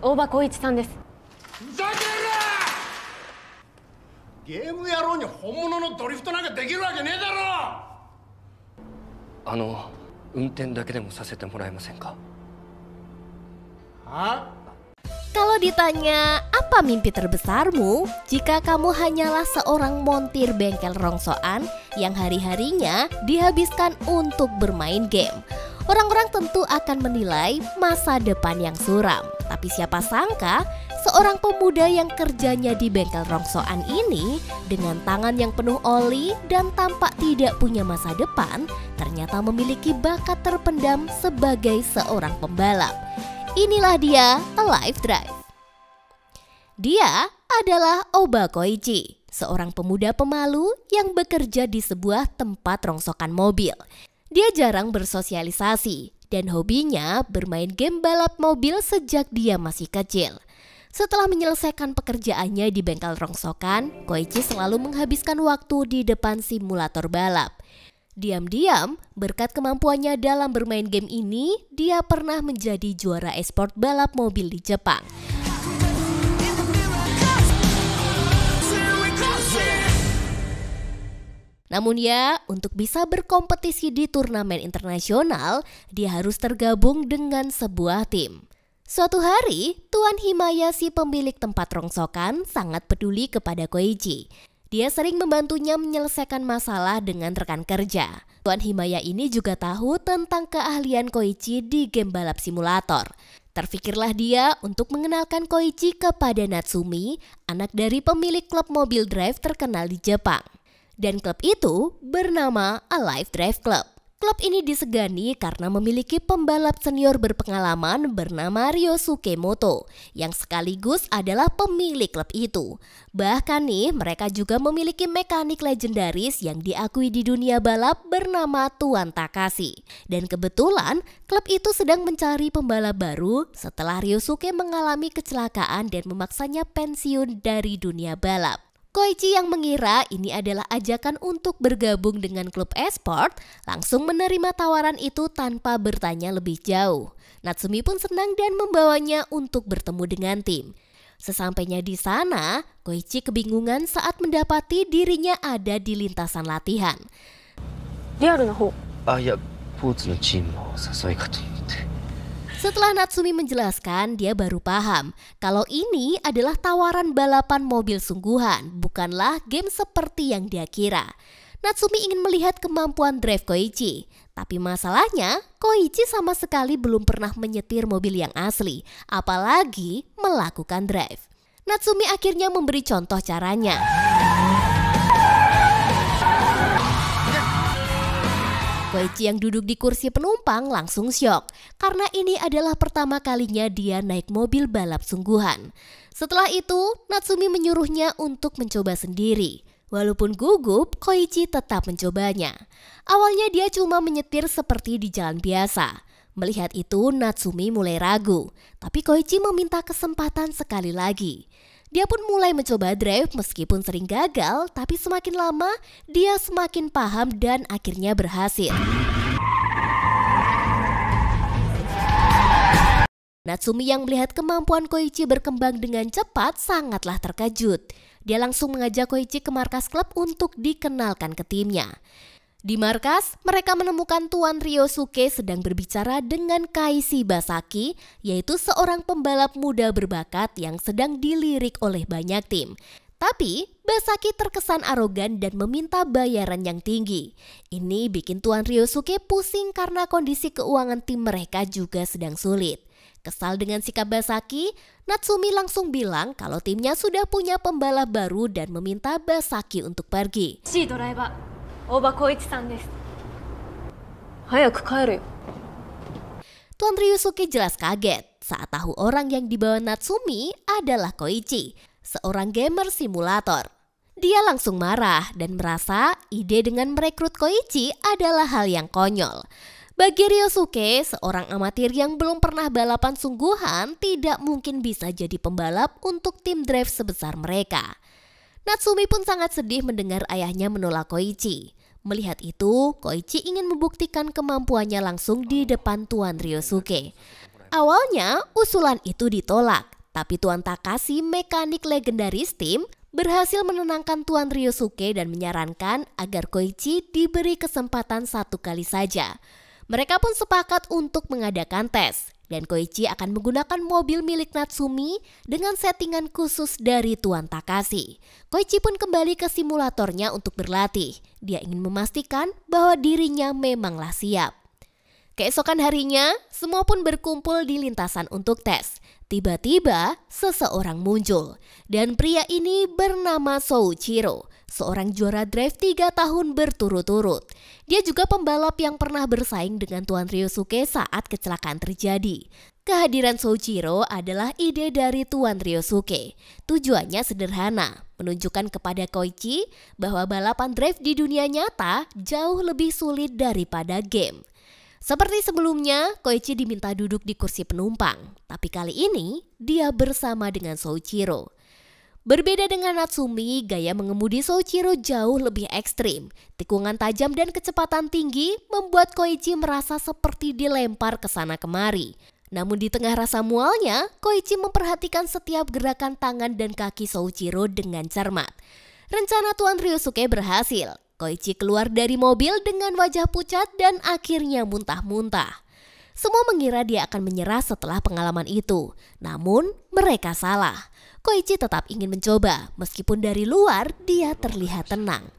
大場浩一さんです。ふざけんな！ゲーム野郎に本物のドリフトなんかできるわけねえだろ！運転だけでもさせてもらえませんか? Kalau ditanya apa mimpi terbesarmu jika kamu hanyalah seorang montir bengkel rongsokan yang hari-harinya dihabiskan untuk bermain game, orang-orang tentu akan menilai masa depan yang suram. Tapi siapa sangka seorang pemuda yang kerjanya di bengkel rongsokan ini dengan tangan yang penuh oli dan tampak tidak punya masa depan ternyata memiliki bakat terpendam sebagai seorang pembalap. Inilah dia Alive Drive. Dia adalah Oba Koichi, seorang pemuda pemalu yang bekerja di sebuah tempat rongsokan mobil. Dia jarang bersosialisasi dan hobinya bermain game balap mobil sejak dia masih kecil. Setelah menyelesaikan pekerjaannya di bengkel rongsokan, Koichi selalu menghabiskan waktu di depan simulator balap. Diam-diam, berkat kemampuannya dalam bermain game ini, dia pernah menjadi juara e-sport balap mobil di Jepang. Namun ya, untuk bisa berkompetisi di turnamen internasional, dia harus tergabung dengan sebuah tim. Suatu hari, Tuan Himaya si pemilik tempat rongsokan sangat peduli kepada Koichi. Dia sering membantunya menyelesaikan masalah dengan rekan kerja. Tuan Himaya ini juga tahu tentang keahlian Koichi di game balap simulator. Terfikirlah dia untuk mengenalkan Koichi kepada Natsumi, anak dari pemilik klub mobil drive terkenal di Jepang. Dan klub itu bernama Alive Drive Club. Klub ini disegani karena memiliki pembalap senior berpengalaman bernama Ryosuke Moto yang sekaligus adalah pemilik klub itu. Bahkan nih mereka juga memiliki mekanik legendaris yang diakui di dunia balap bernama Tuan Takashi. Dan kebetulan klub itu sedang mencari pembalap baru setelah Ryosuke mengalami kecelakaan dan memaksanya pensiun dari dunia balap. Koichi yang mengira ini adalah ajakan untuk bergabung dengan klub e-sport langsung menerima tawaran itu tanpa bertanya lebih jauh. Natsumi pun senang dan membawanya untuk bertemu dengan tim. Sesampainya di sana, Koichi kebingungan saat mendapati dirinya ada di lintasan latihan. Setelah Natsumi menjelaskan, dia baru paham kalau ini adalah tawaran balapan mobil sungguhan, bukanlah game seperti yang dia kira. Natsumi ingin melihat kemampuan drive Koichi, tapi masalahnya Koichi sama sekali belum pernah menyetir mobil yang asli, apalagi melakukan drive. Natsumi akhirnya memberi contoh caranya. Koichi yang duduk di kursi penumpang langsung syok karena ini adalah pertama kalinya dia naik mobil balap sungguhan. Setelah itu, Natsumi menyuruhnya untuk mencoba sendiri. Walaupun gugup, Koichi tetap mencobanya. Awalnya dia cuma menyetir seperti di jalan biasa. Melihat itu, Natsumi mulai ragu, tapi Koichi meminta kesempatan sekali lagi. Dia pun mulai mencoba drive meskipun sering gagal, tapi semakin lama dia semakin paham dan akhirnya berhasil. Natsumi yang melihat kemampuan Koichi berkembang dengan cepat sangatlah terkejut. Dia langsung mengajak Koichi ke markas klub untuk dikenalkan ke timnya. Di markas, mereka menemukan Tuan Ryosuke sedang berbicara dengan Kaishi Basaki, yaitu seorang pembalap muda berbakat yang sedang dilirik oleh banyak tim. Tapi, Basaki terkesan arogan dan meminta bayaran yang tinggi. Ini bikin Tuan Ryosuke pusing karena kondisi keuangan tim mereka juga sedang sulit. Kesal dengan sikap Basaki, Natsumi langsung bilang kalau timnya sudah punya pembalap baru dan meminta Basaki untuk pergi. Tuan Ryosuke jelas kaget saat tahu orang yang dibawa Natsumi adalah Koichi, seorang gamer simulator. Dia langsung marah dan merasa ide dengan merekrut Koichi adalah hal yang konyol. Bagi Ryosuke, seorang amatir yang belum pernah balapan sungguhan tidak mungkin bisa jadi pembalap untuk tim drive sebesar mereka. Natsumi pun sangat sedih mendengar ayahnya menolak Koichi. Melihat itu, Koichi ingin membuktikan kemampuannya langsung di depan Tuan Ryosuke. Awalnya usulan itu ditolak, tapi Tuan Takashi, mekanik legendaris tim, berhasil menenangkan Tuan Ryosuke dan menyarankan agar Koichi diberi kesempatan 1 kali saja. Mereka pun sepakat untuk mengadakan tes, dan Koichi akan menggunakan mobil milik Natsumi dengan settingan khusus dari Tuan Takashi. Koichi pun kembali ke simulatornya untuk berlatih. Dia ingin memastikan bahwa dirinya memanglah siap. Keesokan harinya, semua pun berkumpul di lintasan untuk tes. Tiba-tiba, seseorang muncul. Dan pria ini bernama Souichiro, seorang juara drive 3 tahun berturut-turut. Dia juga pembalap yang pernah bersaing dengan Tuan Ryosuke saat kecelakaan terjadi. Kehadiran Souichiro adalah ide dari Tuan Ryosuke. Tujuannya sederhana, menunjukkan kepada Koichi bahwa balapan drive di dunia nyata jauh lebih sulit daripada game. Seperti sebelumnya, Koichi diminta duduk di kursi penumpang, tapi kali ini dia bersama dengan Souichiro. Berbeda dengan Natsumi, gaya mengemudi Souichiro jauh lebih ekstrim. Tikungan tajam dan kecepatan tinggi membuat Koichi merasa seperti dilempar ke sana kemari. Namun di tengah rasa mualnya, Koichi memperhatikan setiap gerakan tangan dan kaki Souichiro dengan cermat. Rencana Tuan Ryosuke berhasil. Koichi keluar dari mobil dengan wajah pucat dan akhirnya muntah-muntah. Semua mengira dia akan menyerah setelah pengalaman itu. Namun mereka salah. Koichi tetap ingin mencoba, meskipun dari luar dia terlihat tenang.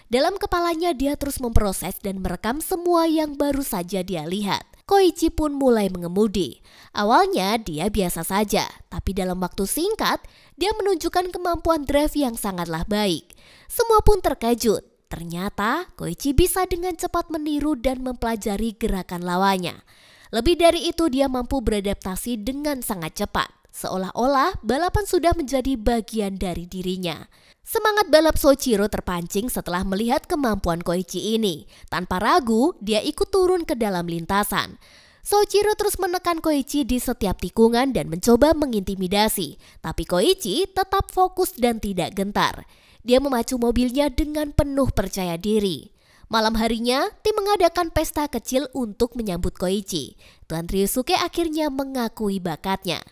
Dalam kepalanya dia terus memproses dan merekam semua yang baru saja dia lihat. Koichi pun mulai mengemudi. Awalnya dia biasa saja, tapi dalam waktu singkat dia menunjukkan kemampuan drive yang sangatlah baik. Semua pun terkejut. Ternyata Koichi bisa dengan cepat meniru dan mempelajari gerakan lawannya. Lebih dari itu, dia mampu beradaptasi dengan sangat cepat. Seolah-olah balapan sudah menjadi bagian dari dirinya. Semangat balap Souichiro terpancing setelah melihat kemampuan Koichi ini. Tanpa ragu, dia ikut turun ke dalam lintasan. Souichiro terus menekan Koichi di setiap tikungan dan mencoba mengintimidasi. Tapi Koichi tetap fokus dan tidak gentar. Dia memacu mobilnya dengan penuh percaya diri. Malam harinya, tim mengadakan pesta kecil untuk menyambut Koichi. Tuan Ryosuke akhirnya mengakui bakatnya.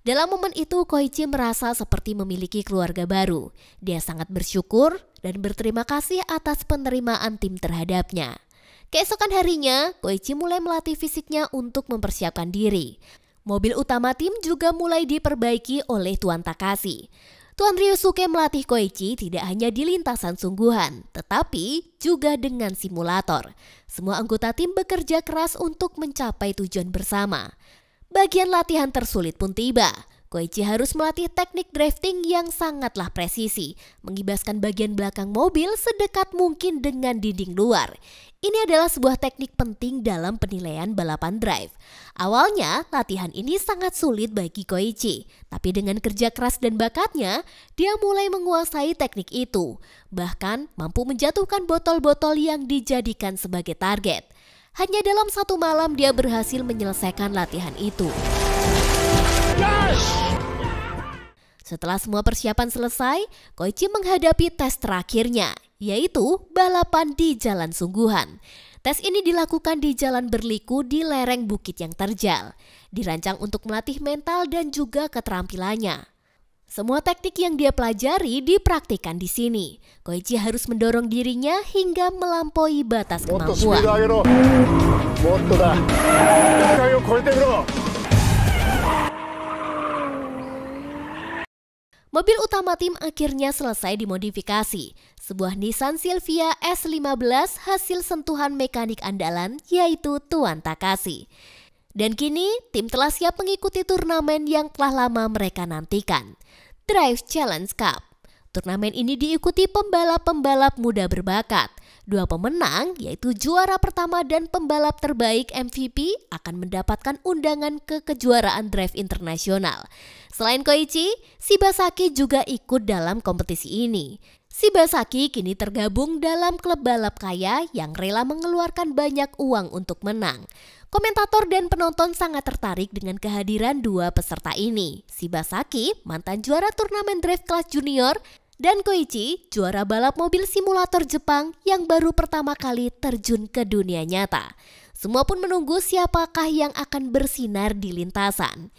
Dalam momen itu, Koichi merasa seperti memiliki keluarga baru. Dia sangat bersyukur dan berterima kasih atas penerimaan tim terhadapnya. Keesokan harinya, Koichi mulai melatih fisiknya untuk mempersiapkan diri. Mobil utama tim juga mulai diperbaiki oleh Tuan Takashi. Tuan Ryosuke melatih Koichi tidak hanya di lintasan sungguhan, tetapi juga dengan simulator. Semua anggota tim bekerja keras untuk mencapai tujuan bersama. Bagian latihan tersulit pun tiba. Koichi harus melatih teknik drifting yang sangatlah presisi, mengibaskan bagian belakang mobil sedekat mungkin dengan dinding luar. Ini adalah sebuah teknik penting dalam penilaian balapan drive. Awalnya, latihan ini sangat sulit bagi Koichi, tapi dengan kerja keras dan bakatnya, dia mulai menguasai teknik itu. Bahkan mampu menjatuhkan botol-botol yang dijadikan sebagai target. Hanya dalam 1 malam dia berhasil menyelesaikan latihan itu. Setelah semua persiapan selesai, Koichi menghadapi tes terakhirnya, yaitu balapan di jalan sungguhan. Tes ini dilakukan di jalan berliku di lereng bukit yang terjal. Dirancang untuk melatih mental dan juga keterampilannya. Semua teknik yang dia pelajari dipraktikkan di sini. Koichi harus mendorong dirinya hingga melampaui batas kemampuan. Mobil utama tim akhirnya selesai dimodifikasi. Sebuah Nissan Silvia S15 hasil sentuhan mekanik andalan, yaitu Tuan Takashi. Dan kini tim telah siap mengikuti turnamen yang telah lama mereka nantikan, Drive Challenge Cup. Turnamen ini diikuti pembalap-pembalap muda berbakat. 2 pemenang, yaitu juara pertama dan pembalap terbaik MVP, akan mendapatkan undangan ke kejuaraan drive internasional. Selain Koichi, Shibasaki juga ikut dalam kompetisi ini. Shibasaki kini tergabung dalam klub balap kaya yang rela mengeluarkan banyak uang untuk menang. Komentator dan penonton sangat tertarik dengan kehadiran 2 peserta ini. Shibasaki, mantan juara turnamen drive kelas junior, Dan Koichi, juara balap mobil simulator Jepang yang baru pertama kali terjun ke dunia nyata. Semua pun menunggu siapakah yang akan bersinar di lintasan.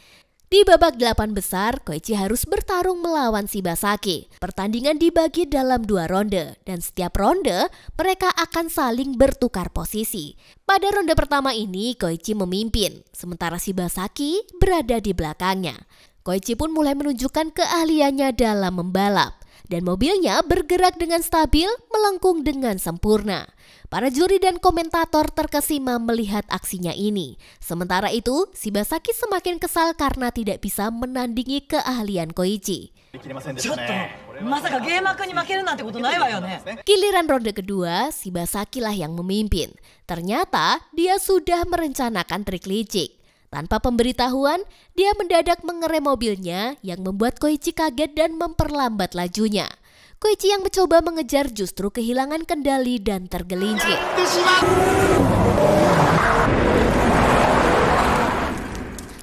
Di babak 8 besar, Koichi harus bertarung melawan Shibasaki. Pertandingan dibagi dalam 2 ronde, dan setiap ronde mereka akan saling bertukar posisi. Pada ronde pertama ini, Koichi memimpin, sementara Shibasaki berada di belakangnya. Koichi pun mulai menunjukkan keahliannya dalam membalap, dan mobilnya bergerak dengan stabil, melengkung dengan sempurna. Para juri dan komentator terkesima melihat aksinya ini. Sementara itu, Shibasaki semakin kesal karena tidak bisa menandingi keahlian Koichi. Giliran ronde kedua, Shibasaki lah yang memimpin. Ternyata dia sudah merencanakan trik licik. Tanpa pemberitahuan, dia mendadak mengerem mobilnya yang membuat Koichi kaget dan memperlambat lajunya. Koichi yang mencoba mengejar justru kehilangan kendali dan tergelincir.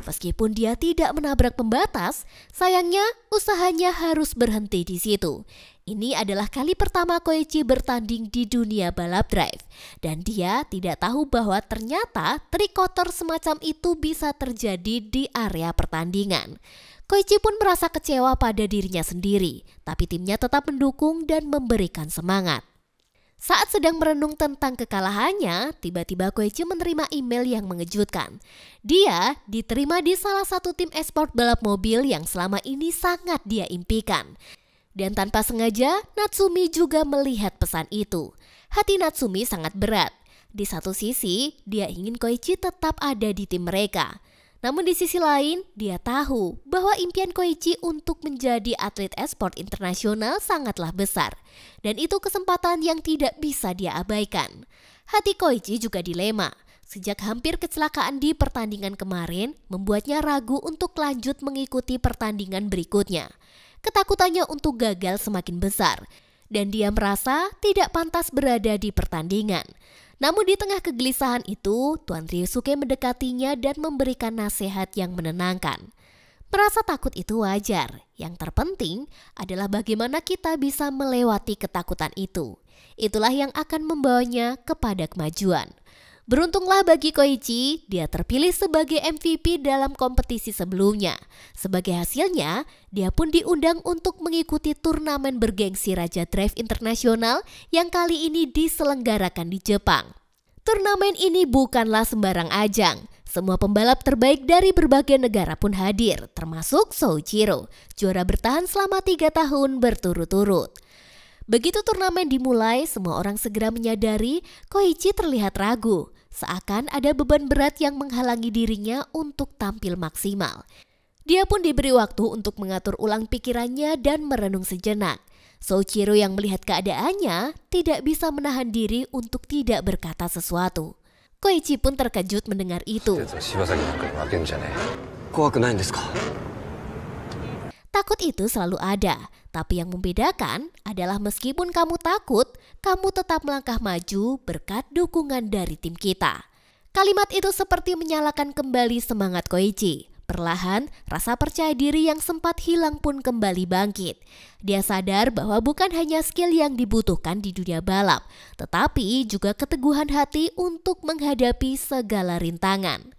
Meskipun dia tidak menabrak pembatas, sayangnya usahanya harus berhenti di situ. Ini adalah kali pertama Koichi bertanding di dunia balap drive. Dan dia tidak tahu bahwa ternyata trik kotor semacam itu bisa terjadi di area pertandingan. Koichi pun merasa kecewa pada dirinya sendiri, tapi timnya tetap mendukung dan memberikan semangat. Saat sedang merenung tentang kekalahannya, tiba-tiba Koichi menerima email yang mengejutkan. Dia diterima di salah satu tim esport balap mobil yang selama ini sangat dia impikan. Dan tanpa sengaja, Natsumi juga melihat pesan itu. Hati Natsumi sangat berat. Di satu sisi, dia ingin Koichi tetap ada di tim mereka. Namun di sisi lain, dia tahu bahwa impian Koichi untuk menjadi atlet esport internasional sangatlah besar. Dan itu kesempatan yang tidak bisa dia abaikan. Hati Koichi juga dilema. Sejak hampir kecelakaan di pertandingan kemarin, membuatnya ragu untuk lanjut mengikuti pertandingan berikutnya. Ketakutannya untuk gagal semakin besar. Dan dia merasa tidak pantas berada di pertandingan. Namun di tengah kegelisahan itu, Tuan Ryosuke mendekatinya dan memberikan nasihat yang menenangkan. Merasa takut itu wajar. Yang terpenting adalah bagaimana kita bisa melewati ketakutan itu. Itulah yang akan membawanya kepada kemajuan. Beruntunglah bagi Koichi, dia terpilih sebagai MVP dalam kompetisi sebelumnya. Sebagai hasilnya, dia pun diundang untuk mengikuti turnamen bergengsi Raja Drive Internasional yang kali ini diselenggarakan di Jepang. Turnamen ini bukanlah sembarang ajang. Semua pembalap terbaik dari berbagai negara pun hadir, termasuk Souichiro, juara bertahan selama 3 tahun berturut-turut. Begitu turnamen dimulai, semua orang segera menyadari Koichi terlihat ragu, seakan ada beban berat yang menghalangi dirinya untuk tampil maksimal. Dia pun diberi waktu untuk mengatur ulang pikirannya dan merenung sejenak. Souichiro yang melihat keadaannya tidak bisa menahan diri untuk tidak berkata sesuatu. Koichi pun terkejut mendengar itu. Takut itu selalu ada, tapi yang membedakan adalah meskipun kamu takut, kamu tetap melangkah maju berkat dukungan dari tim kita. Kalimat itu seperti menyalakan kembali semangat Koichi. Perlahan, rasa percaya diri yang sempat hilang pun kembali bangkit. Dia sadar bahwa bukan hanya skill yang dibutuhkan di dunia balap, tetapi juga keteguhan hati untuk menghadapi segala rintangan.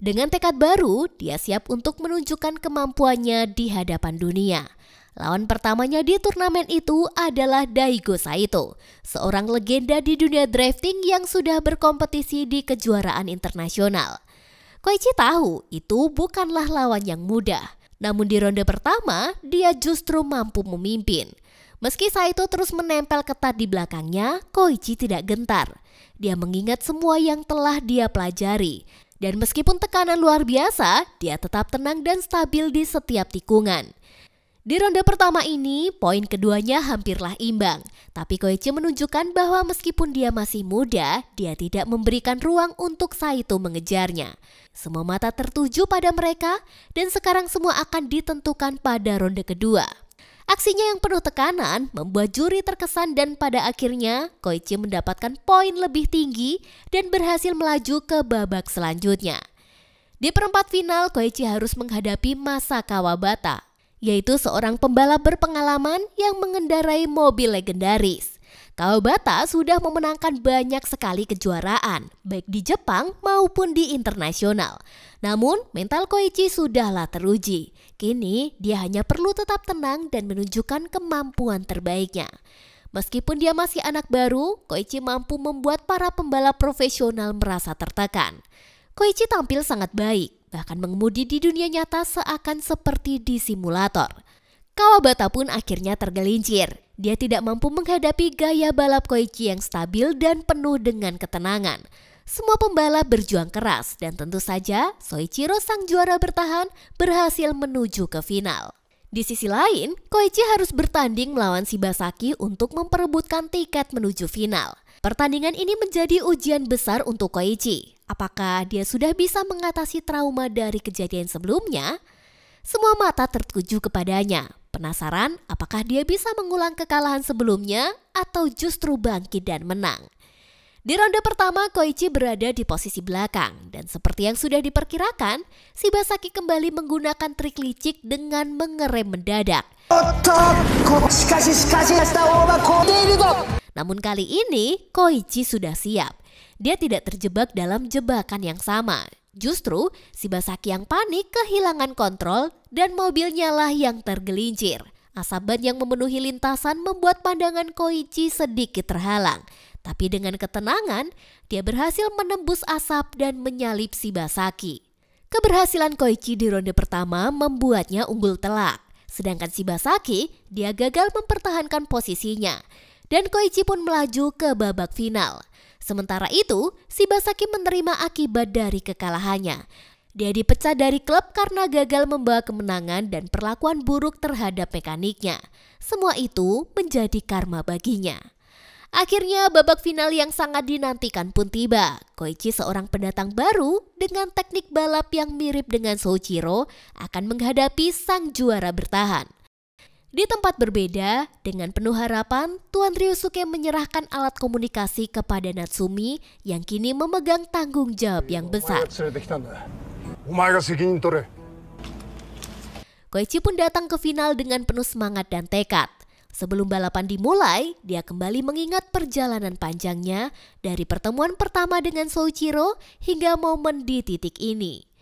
Dengan tekad baru, dia siap untuk menunjukkan kemampuannya di hadapan dunia. Lawan pertamanya di turnamen itu adalah Daigo Saito, seorang legenda di dunia drifting yang sudah berkompetisi di kejuaraan internasional. Koichi tahu itu bukanlah lawan yang mudah, namun di ronde pertama dia justru mampu memimpin. Meski Saito terus menempel ketat di belakangnya, Koichi tidak gentar. Dia mengingat semua yang telah dia pelajari. Dan meskipun tekanan luar biasa, dia tetap tenang dan stabil di setiap tikungan. Di ronde pertama ini, poin keduanya hampirlah imbang. Tapi Koichi menunjukkan bahwa meskipun dia masih muda, dia tidak memberikan ruang untuk Saito mengejarnya. Semua mata tertuju pada mereka dan sekarang semua akan ditentukan pada ronde kedua. Aksinya yang penuh tekanan membuat juri terkesan dan pada akhirnya Koichi mendapatkan poin lebih tinggi dan berhasil melaju ke babak selanjutnya. Di perempat final, Koichi harus menghadapi Masa Kawabata. yaitu seorang pembalap berpengalaman yang mengendarai mobil legendaris. Kawabata sudah memenangkan banyak sekali kejuaraan, baik di Jepang maupun di internasional. Namun, mental Koichi sudahlah teruji. Kini, dia hanya perlu tetap tenang dan menunjukkan kemampuan terbaiknya. Meskipun dia masih anak baru, Koichi mampu membuat para pembalap profesional merasa tertekan. Koichi tampil sangat baik, bahkan mengemudi di dunia nyata seakan seperti di simulator. Kawabata pun akhirnya tergelincir. Dia tidak mampu menghadapi gaya balap Koichi yang stabil dan penuh dengan ketenangan. Semua pembalap berjuang keras dan tentu saja Soichiro sang juara bertahan berhasil menuju ke final. Di sisi lain, Koichi harus bertanding melawan Shibasaki untuk memperebutkan tiket menuju final. Pertandingan ini menjadi ujian besar untuk Koichi. Apakah dia sudah bisa mengatasi trauma dari kejadian sebelumnya? Semua mata tertuju kepadanya. Penasaran apakah dia bisa mengulang kekalahan sebelumnya atau justru bangkit dan menang. Di ronde pertama, Koichi berada di posisi belakang dan seperti yang sudah diperkirakan, Shibasaki kembali menggunakan trik licik dengan mengerem mendadak. Namun kali ini, Koichi sudah siap. Dia tidak terjebak dalam jebakan yang sama. Justru, Shibasaki yang panik kehilangan kontrol dan mobilnya lah yang tergelincir. Asap ban yang memenuhi lintasan membuat pandangan Koichi sedikit terhalang. Tapi dengan ketenangan, dia berhasil menembus asap dan menyalip Shibasaki. Keberhasilan Koichi di ronde pertama membuatnya unggul telak. Sedangkan Shibasaki, dia gagal mempertahankan posisinya. Dan Koichi pun melaju ke babak final. Sementara itu, Shibasaki menerima akibat dari kekalahannya. Dia dipecat dari klub karena gagal membawa kemenangan dan perlakuan buruk terhadap mekaniknya. Semua itu menjadi karma baginya. Akhirnya babak final yang sangat dinantikan pun tiba. Koichi, seorang pendatang baru dengan teknik balap yang mirip dengan Soichiro, akan menghadapi sang juara bertahan. Di tempat berbeda, dengan penuh harapan, Tuan Ryosuke menyerahkan alat komunikasi kepada Natsumi yang kini memegang tanggung jawab yang besar. Koichi pun datang ke final dengan penuh semangat dan tekad. Sebelum balapan dimulai, dia kembali mengingat perjalanan panjangnya dari pertemuan pertama dengan Soichiro hingga momen di titik ini.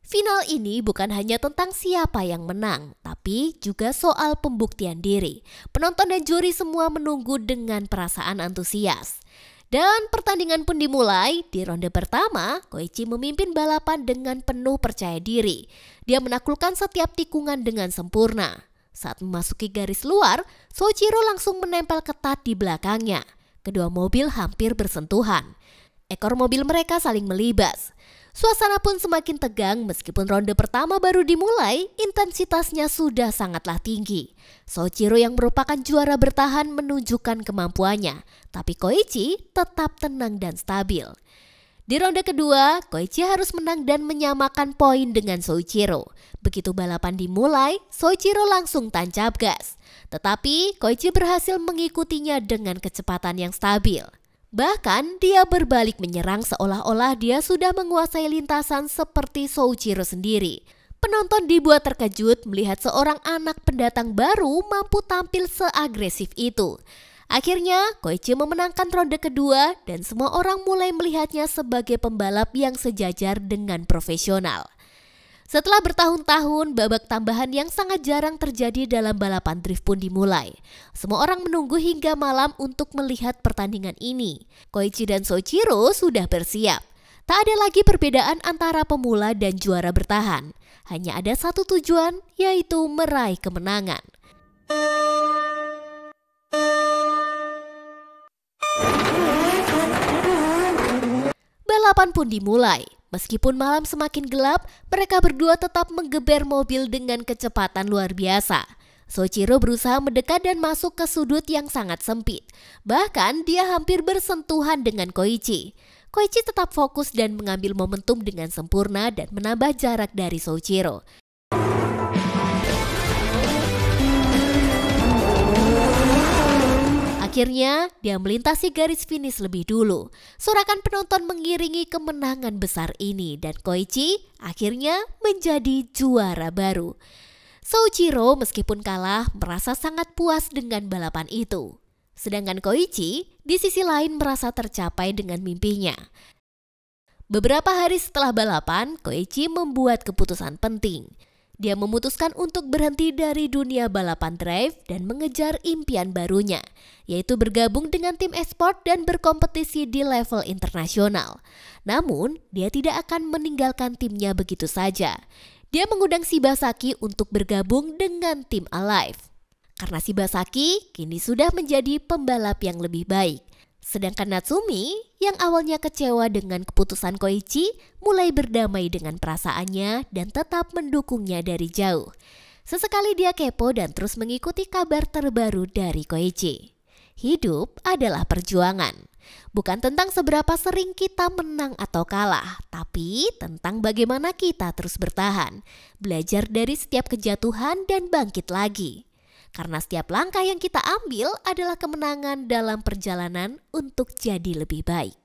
Final ini bukan hanya tentang siapa yang menang, tapi juga soal pembuktian diri. Penonton dan juri semua menunggu dengan perasaan antusias. Dan pertandingan pun dimulai. Di ronde pertama, Koichi memimpin balapan dengan penuh percaya diri. Dia menaklukkan setiap tikungan dengan sempurna. Saat memasuki garis luar, Soichiro langsung menempel ketat di belakangnya. Kedua mobil hampir bersentuhan. Ekor mobil mereka saling melibas. Suasana pun semakin tegang meskipun ronde pertama baru dimulai, intensitasnya sudah sangatlah tinggi. Soichiro yang merupakan juara bertahan menunjukkan kemampuannya, tapi Koichi tetap tenang dan stabil. Di ronde kedua, Koichi harus menang dan menyamakan poin dengan Soichiro. Begitu balapan dimulai, Soichiro langsung tancap gas. Tetapi Koichi berhasil mengikutinya dengan kecepatan yang stabil. Bahkan dia berbalik menyerang seolah-olah dia sudah menguasai lintasan seperti Soichiro sendiri. Penonton dibuat terkejut melihat seorang anak pendatang baru mampu tampil seagresif itu. Akhirnya Koichi memenangkan ronde kedua dan semua orang mulai melihatnya sebagai pembalap yang sejajar dengan profesional. Setelah bertahun-tahun, babak tambahan yang sangat jarang terjadi dalam balapan drift pun dimulai. Semua orang menunggu hingga malam untuk melihat pertandingan ini. Koichi dan Soichiro sudah bersiap. Tak ada lagi perbedaan antara pemula dan juara bertahan. Hanya ada satu tujuan, yaitu meraih kemenangan. Balapan pun dimulai. Meskipun malam semakin gelap, mereka berdua tetap menggeber mobil dengan kecepatan luar biasa. Soichiro berusaha mendekat dan masuk ke sudut yang sangat sempit. Bahkan dia hampir bersentuhan dengan Koichi. Koichi tetap fokus dan mengambil momentum dengan sempurna dan menambah jarak dari Soichiro. Akhirnya, dia melintasi garis finish lebih dulu. Sorakan penonton mengiringi kemenangan besar ini dan Koichi akhirnya menjadi juara baru. Souichiro meskipun kalah merasa sangat puas dengan balapan itu. Sedangkan Koichi di sisi lain merasa tercapai dengan mimpinya. Beberapa hari setelah balapan, Koichi membuat keputusan penting. Dia memutuskan untuk berhenti dari dunia balapan drive dan mengejar impian barunya, yaitu bergabung dengan tim e-sport dan berkompetisi di level internasional. Namun, dia tidak akan meninggalkan timnya begitu saja. Dia mengundang Shibasaki untuk bergabung dengan tim Alive. Karena Shibasaki kini sudah menjadi pembalap yang lebih baik. Sedangkan Natsumi yang awalnya kecewa dengan keputusan Koichi mulai berdamai dengan perasaannya dan tetap mendukungnya dari jauh. Sesekali dia kepo dan terus mengikuti kabar terbaru dari Koichi. Hidup adalah perjuangan. Bukan tentang seberapa sering kita menang atau kalah, tapi tentang bagaimana kita terus bertahan, belajar dari setiap kejatuhan dan bangkit lagi. Karena setiap langkah yang kita ambil adalah kemenangan dalam perjalanan untuk jadi lebih baik.